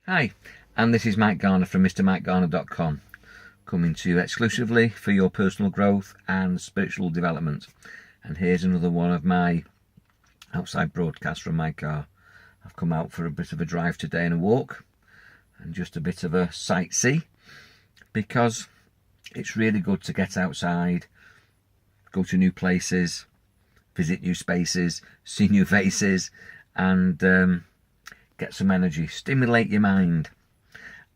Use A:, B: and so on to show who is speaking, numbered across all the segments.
A: Hi, and this is Mike Garner from MrMikeGarner.com, coming to you exclusively for your personal growth and spiritual development. And here's another one of my outside broadcasts from my car. I've come out for a bit of a drive today and a walk, and just a bit of a sightsee, because it's really good to get outside, go to new places, visit new spaces, see new faces, and get some energy, stimulate your mind.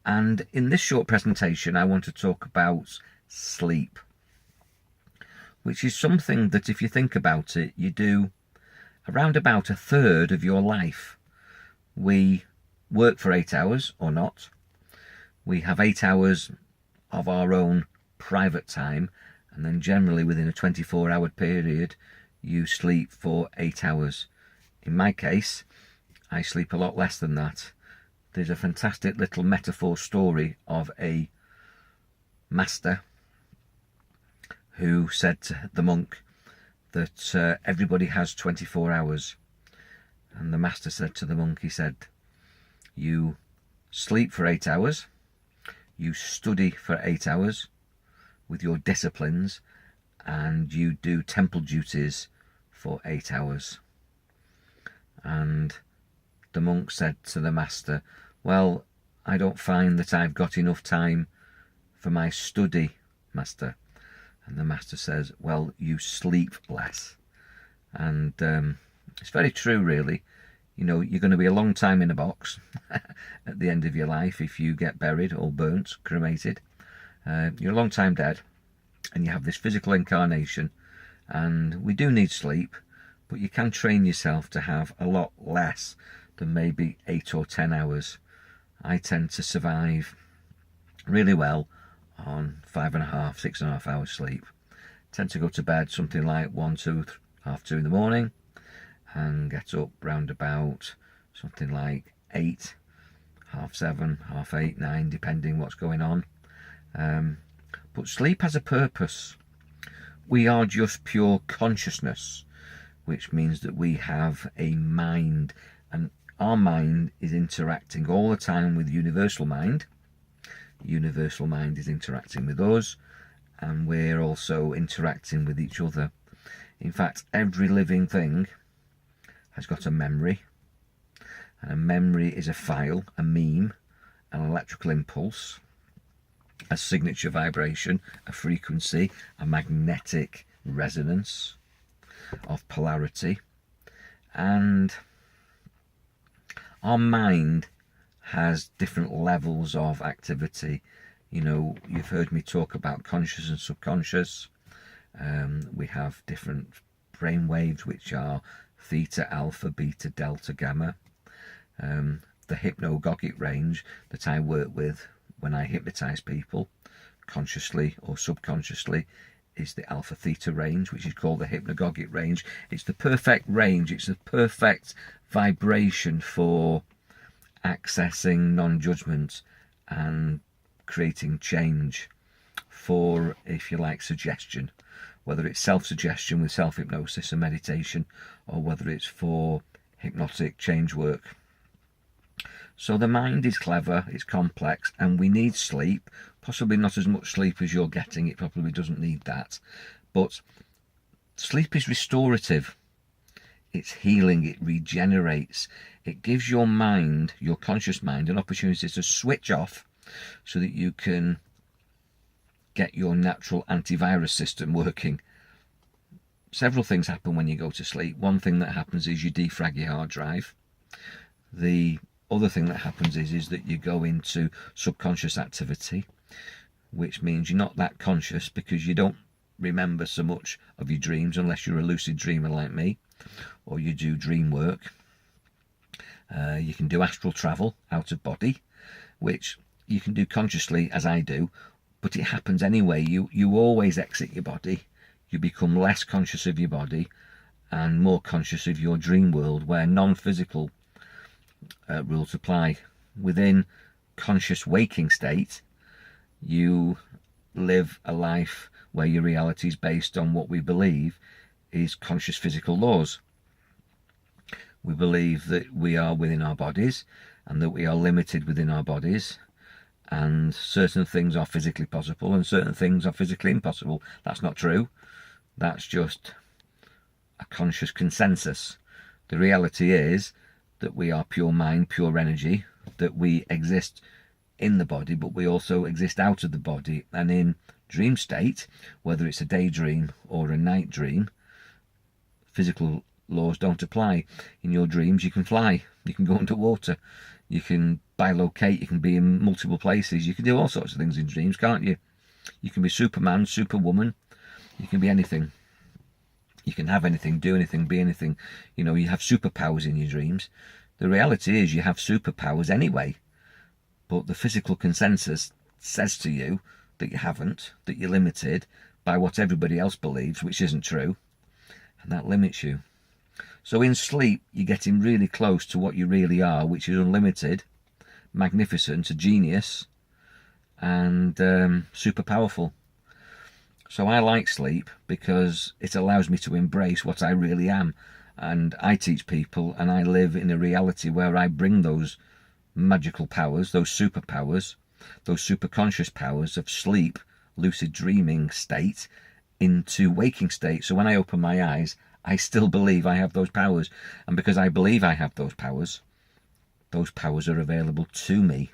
A: And in this short presentation, I want to talk about sleep, which is something that, if you think about it, you do around about a third of your life. We work for 8 hours or not. We have 8 hours of our own private time, and then generally within a 24-hour period, you sleep for 8 hours. In my case, I sleep a lot less than that. There's a fantastic little metaphor story of a master who said to the monk that everybody has 24 hours. And the master said to the monk, he said, you sleep for 8 hours, you study for 8 hours with your disciplines, and you do temple duties for 8 hours. And the monk said to the master, well, I don't find that I've got enough time for my study, master. And the master says, well, you sleep less. And it's very true, really. You know, you're going to be a long time in a box at the end of your life if you get buried or burnt, cremated. You're a long time dead, and you have this physical incarnation, and we do need sleep, but you can train yourself to have a lot less than maybe 8 or 10 hours. I tend to survive really well on 5.5, 6.5 hours sleep. Tend to go to bed something like 1, 2, half 2 in the morning, and get up round about something like 8, half 7, half 8, 9, depending what's going on. But sleep has a purpose. We are just pure consciousness, which means that we have a mind, and our mind is interacting all the time with universal mind. Universal mind is interacting with us, and we're also interacting with each other. In fact, every living thing has got a memory, and a memory is a file, a meme, an electrical impulse, a signature vibration, a frequency, a magnetic resonance of polarity. And our mind has different levels of activity. You know, you've heard me talk about conscious and subconscious. We have different brain waves, which are theta, alpha, beta, delta, gamma. The hypnagogic range that I work with when I hypnotize people, consciously or subconsciously, is the alpha theta range, which is called the hypnagogic range. It's the perfect range. It's the perfect vibration for accessing non-judgment and creating change, for, if you like, suggestion, whether it's self-suggestion with self-hypnosis and meditation, or whether it's for hypnotic change work. So the mind is clever, it's complex, and we need sleep. Possibly not as much sleep as you're getting, it probably doesn't need that. But sleep is restorative. It's healing, it regenerates. It gives your mind, your conscious mind, an opportunity to switch off so that you can get your natural antivirus system working. Several things happen when you go to sleep. One thing that happens is you defrag your hard drive. The other thing that happens is that you go into subconscious activity, which means you're not that conscious because you don't remember so much of your dreams unless you're a lucid dreamer like me, or you do dream work. You can do astral travel out of body, which you can do consciously, as I do, but it happens anyway. You always exit your body. You become less conscious of your body and more conscious of your dream world, where non-physical rules apply. Within conscious waking state, you live a life where your reality is based on what we believe is conscious physical laws. We believe that we are within our bodies, and that we are limited within our bodies, and certain things are physically possible and certain things are physically impossible. That's not true. That's just a conscious consensus. The reality is that we are pure mind, pure energy, that we exist in the body, but we also exist out of the body. And in dream state, whether it's a daydream or a night dream, physical laws don't apply. In your dreams, you can fly, you can go underwater, you can bilocate, you can be in multiple places, you can do all sorts of things in dreams, can't you? You can be Superman, Superwoman, you can be anything. You can have anything, do anything, be anything. You know, you have superpowers in your dreams. The reality is you have superpowers anyway, but the physical consensus says to you that you haven't, that you're limited by what everybody else believes, which isn't true, and that limits you. So in sleep, you're getting really close to what you really are, which is unlimited, magnificent, a genius, and super powerful. So I like sleep because it allows me to embrace what I really am. And I teach people, and I live in a reality where I bring those magical powers, those superpowers, those superconscious powers of sleep, lucid dreaming state, into waking state. So when I open my eyes, I still believe I have those powers. And because I believe I have those powers are available to me.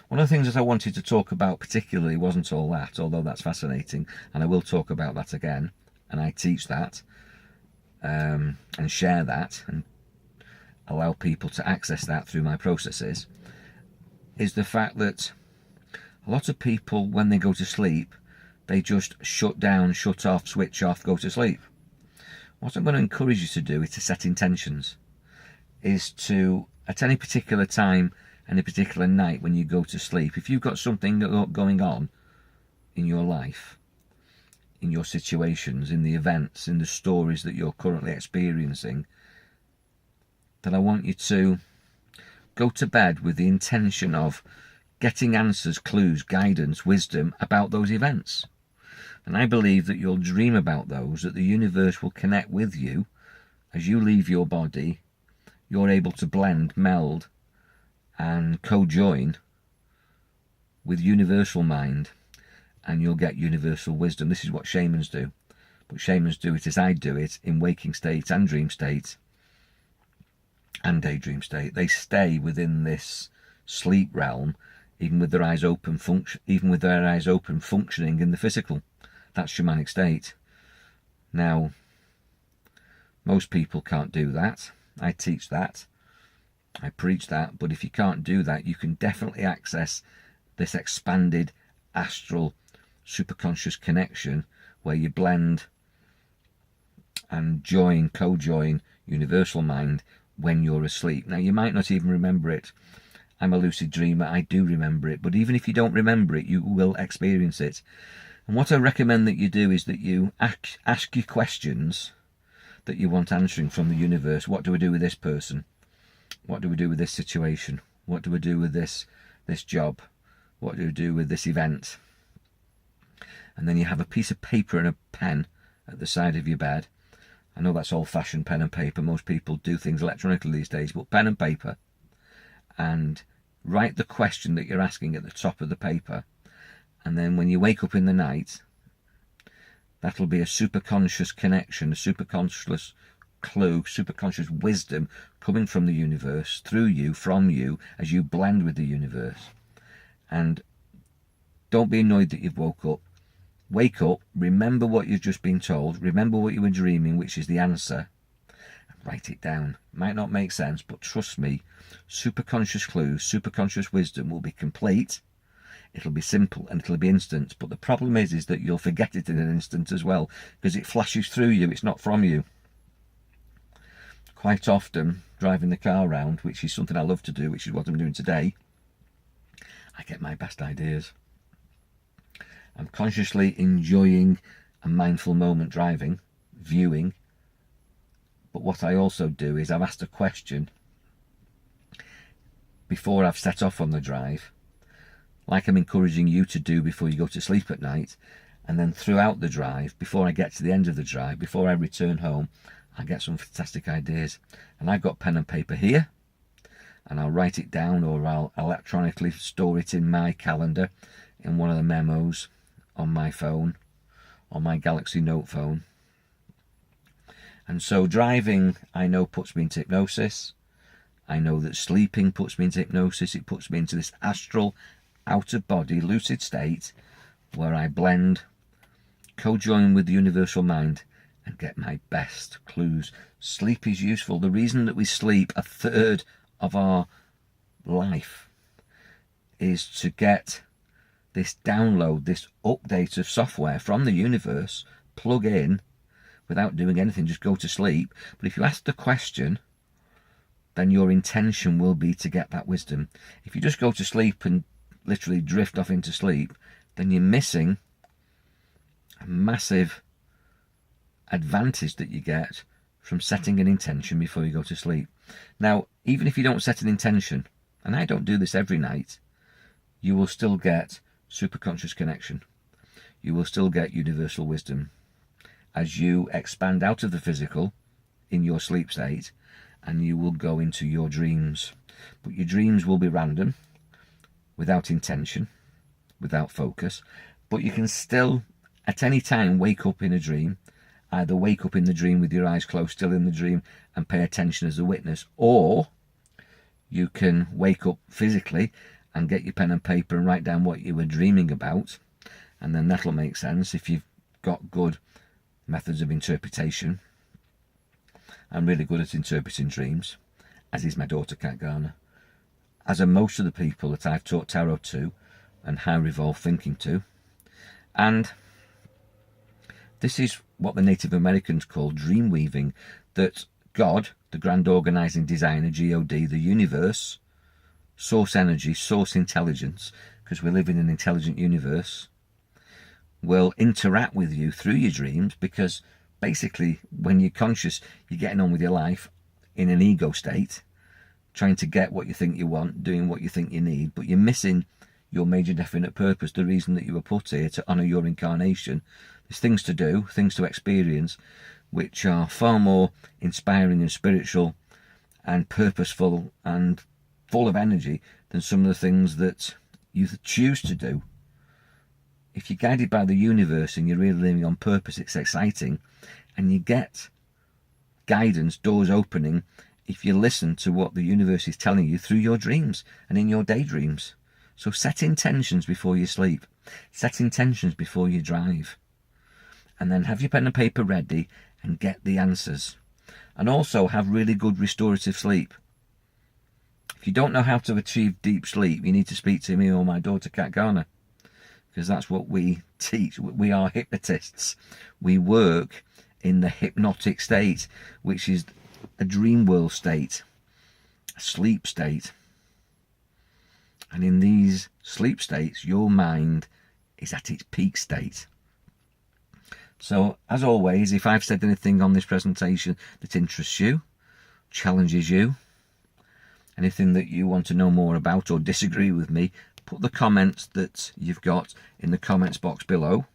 A: One of the things that I wanted to talk about particularly wasn't all that, although that's fascinating, and I will talk about that again, and I teach that, and share that, and allow people to access that through my processes, is the fact that a lot of people, when they go to sleep, they just shut down, shut off, switch off, go to sleep. What I'm going to encourage you to do is to set intentions, is to, at any particular time, any particular night when you go to sleep, if you've got something going on in your life, in your situations, in the events, in the stories that you're currently experiencing, then I want you to go to bed with the intention of getting answers, clues, guidance, wisdom about those events. And I believe that you'll dream about those, that the universe will connect with you. As you leave your body, you're able to blend, meld, and co-join with universal mind, and you'll get universal wisdom. This is what shamans do. But shamans do it as I do it, in waking state and dream state and daydream state. They stay within this sleep realm, even with their eyes open, functioning in the physical. That's shamanic state. Now, most people can't do that. I teach that. I preach that. But if you can't do that, you can definitely access this expanded astral superconscious connection where you blend and join, co-join universal mind when you're asleep. Now, you might not even remember it. I'm a lucid dreamer. I do remember it. But even if you don't remember it, you will experience it. And what I recommend that you do is that you ask your questions that you want answering from the universe. What do I do with this person? What do we do with this situation? What do we do with this job? What do we do with this event? And then you have a piece of paper and a pen at the side of your bed. I know that's old-fashioned, pen and paper. Most people do things electronically these days, but pen and paper. And write the question that you're asking at the top of the paper. And then when you wake up in the night, that'll be a superconscious connection, a superconscious clue, superconscious wisdom coming from the universe, through you, from you, as you blend with the universe. And don't be annoyed that you've woke up. Wake up, remember what you've just been told, remember what you were dreaming, which is the answer, and write it down. Might not make sense, but trust me, superconscious clues, superconscious wisdom will be complete. It'll be simple and it'll be instant. But the problem is that you'll forget it in an instant as well, because it flashes through you, it's not from you. Quite often, driving the car around, which is something I love to do, which is what I'm doing today, I get my best ideas. I'm consciously enjoying a mindful moment driving, viewing. But what I also do is I've asked a question before I've set off on the drive, like I'm encouraging you to do before you go to sleep at night. And then throughout the drive, before I get to the end of the drive, before I return home, I get some fantastic ideas. And I've got pen and paper here. and I'll write it down, or I'll electronically store it in my calendar in one of the memos on my phone, on my Galaxy Note phone. And so driving, I know, puts me into hypnosis. I know that sleeping puts me into hypnosis. It puts me into this astral, out-of-body, lucid state where I blend, co-join with the universal mind and get my best clues. Sleep is useful. The reason that we sleep a third of our life is to get this download, this update of software from the universe, plug in without doing anything, just go to sleep. But if you ask the question, then your intention will be to get that wisdom. If you just go to sleep and literally drift off into sleep, then you're missing a massive advantage that you get from setting an intention before you go to sleep. Now, even if you don't set an intention, and I don't do this every night, you will still get superconscious connection. You will still get universal wisdom as you expand out of the physical in your sleep state, and you will go into your dreams. But your dreams will be random, without intention, without focus, but you can still at any time wake up in a dream, either wake up in the dream with your eyes closed, still in the dream, and pay attention as a witness, or you can wake up physically and get your pen and paper and write down what you were dreaming about, and then that'll make sense if you've got good methods of interpretation. I'm really good at interpreting dreams, as is my daughter Cat Garner, as are most of the people that I've taught tarot to and high revolve thinking to. And this is what the Native Americans call dream weaving, that God, the grand organizing designer, God, the universe, source energy, source intelligence, because we live in an intelligent universe, will interact with you through your dreams, because basically when you're conscious, you're getting on with your life in an ego state, trying to get what you think you want, doing what you think you need, but you're missing your major definite purpose, the reason that you were put here, to honour your incarnation. There's things to do, things to experience, which are far more inspiring and spiritual and purposeful and full of energy than some of the things that you choose to do. If you're guided by the universe and you're really living on purpose, it's exciting, and you get guidance, doors opening, if you listen to what the universe is telling you through your dreams and in your daydreams. So set intentions before you sleep, set intentions before you drive, and then have your pen and paper ready and get the answers. And also have really good restorative sleep. If you don't know how to achieve deep sleep, you need to speak to me or my daughter Cat Garner, because that's what we teach. We are hypnotists. We work in the hypnotic state, which is a dream world state, a sleep state. And in these sleep states, your mind is at its peak state. So, as always, if I've said anything on this presentation that interests you, challenges you, anything that you want to know more about or disagree with me, put the comments that you've got in the comments box below.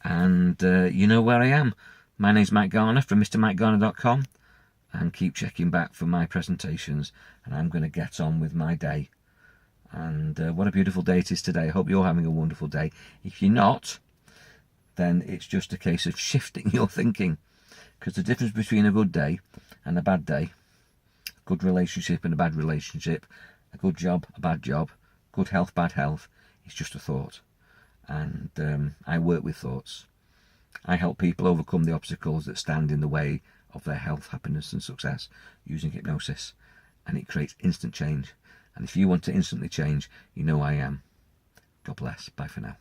A: And you know where I am. My name's Mike Garner from MrMikeGarner.com, and keep checking back for my presentations, and I'm going to get on with my day. And what a beautiful day it is today. I hope you're having a wonderful day. If you're not, then it's just a case of shifting your thinking, because the difference between a good day and a bad day, a good relationship and a bad relationship, a good job, a bad job, good health, bad health, is just a thought. And I work with thoughts. I help people overcome the obstacles that stand in the way of their health, happiness and success using hypnosis, and it creates instant change. And if you want to instantly change, you know I am. God bless. Bye for now.